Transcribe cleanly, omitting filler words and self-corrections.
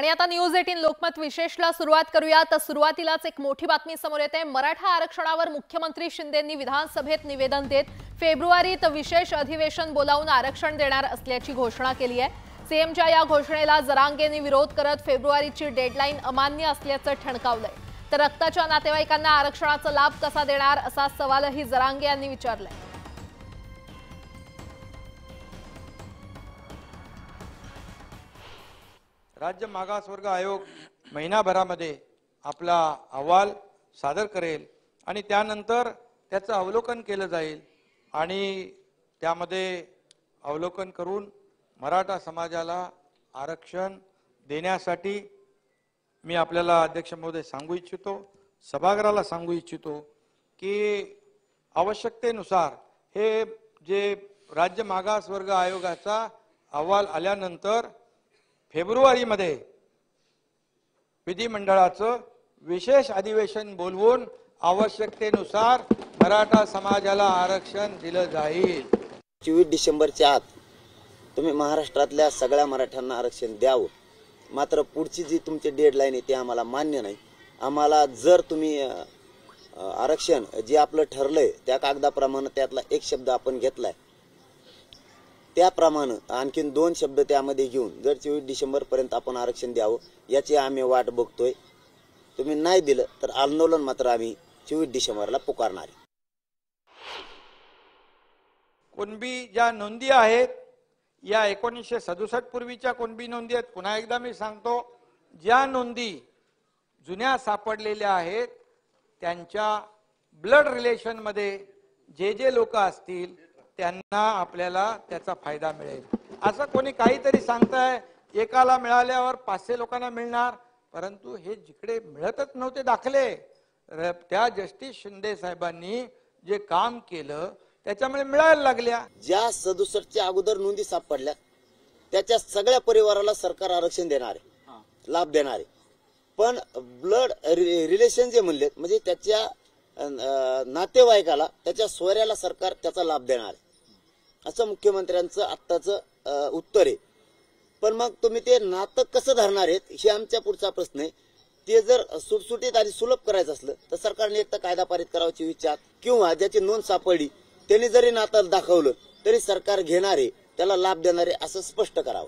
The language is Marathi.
आणि आता न्यूज 18 लोकमत विशेषला सुरुवात करूया। तर सुरुवातीलाच एक मोठी बातमी समोर येते। मराठा आरक्षणावर मुख्यमंत्री शिंदेंनी विधानसभेत निवेदन देत फेब्रुवारीत विशेष अधिवेशन बोलावून आरक्षण देणार असल्याची घोषणा केली आहे। सीएमच्या या घोषणेला जरांगेंनी विरोध करत फेब्रुवारीची डेडलाईन अमान्य असल्याचं ठणकावलंय। तर रक्ताच्या नातेवाईकांना आरक्षणाचा लाभ कसा देणार असा सवालही जरांगे यांनी विचारलाय। राज्य मागासवर्ग आयोग महिनाभरामध्ये आपला अहवाल सादर करेल आणि त्यानंतर त्याचं अवलोकन केलं जाईल आणि त्यामध्ये अवलोकन करून मराठा समाजाला आरक्षण देण्यासाठी मी आपल्याला अध्यक्ष महोदय सांगू इच्छितो, सभागृहाला सांगू इच्छितो की आवश्यकतेनुसार हे जे राज्य मागासवर्ग आयोगाचा अहवाल आल्यानंतर फेब्रुवारीमध्ये विधिमंडळाचं विशेष अधिवेशन बोलवून आवश्यकतेनुसार मराठा समाजाला आरक्षण दिलं जाईल। 24 डिसेंबरच्या आत तुम्ही महाराष्ट्रातल्या सगळ्या मराठ्यांना आरक्षण द्यावं। मात्र पुढची जी तुमची डेडलाईन आहे ती आम्हाला मान्य नाही। आम्हाला जर तुम्ही आरक्षण जे आपलं ठरलंय त्या कागदाप्रमाणे त्यातला एक शब्द आपण घेतलाय त्याप्रमाणे आणखीन 2 शब्द त्यामध्ये घेऊन जर 24 डिसेंबर पर्यंत आपण आरक्षण द्यावं याची आम्ही वाट बघतोय। तुम्ही नाही दिलं तर आंदोलन मात्र आम्ही 24 डिसेंबरला पुकारणार आहे। कुणबी ज्या नोंदी आहेत या 1967 पूर्वीच्या कुणबी नोंदी आहेत। पुन्हा एकदा मी सांगतो, ज्या नोंदी जुन्या सापडलेल्या आहेत त्यांच्या ब्लड रिलेशन मध्ये जे लोक असतील त्यांना आपल्याला त्याचा फायदा मिळेल। असं कोणी काहीतरी सांगताय एकाला मिळाल्यावर 500 लोकांना मिळणार, परंतु हे जिकडे मिळतच नव्हते दाखले त्या जस्टिस शिंदे साहेबांनी जे काम केलं त्याच्यामुळे मिळायला लागल्या। ज्या 67च्या अगोदर नोंदी सापडल्या त्याच्या सगळ्या परिवाराला सरकार आरक्षण देणार आहे, लाभ देणार आहे। पण ब्लड रिलेशन जे म्हणले म्हणजे त्याच्या नातेवाईकाला त्याच्या सोयऱ्याला सरकार त्याचा लाभ देणार आहे असं मुख्यमंत्र्यांचं आत्ताचं उत्तर आहे। पण मग तुम्ही ते नातं कसं धरणार आहेत हे आमच्या पुढचा प्रश्न आहे। ते जर सुटसुटीत आणि सुलभ करायचं असलं तर सरकारने एक तर कायदा पारित करावाची विचार किंवा ज्याची नोंद सापडली त्यांनी जरी नातं दाखवलं तरी सरकार घेणारे त्याला लाभ देणारे असं स्पष्ट करावं।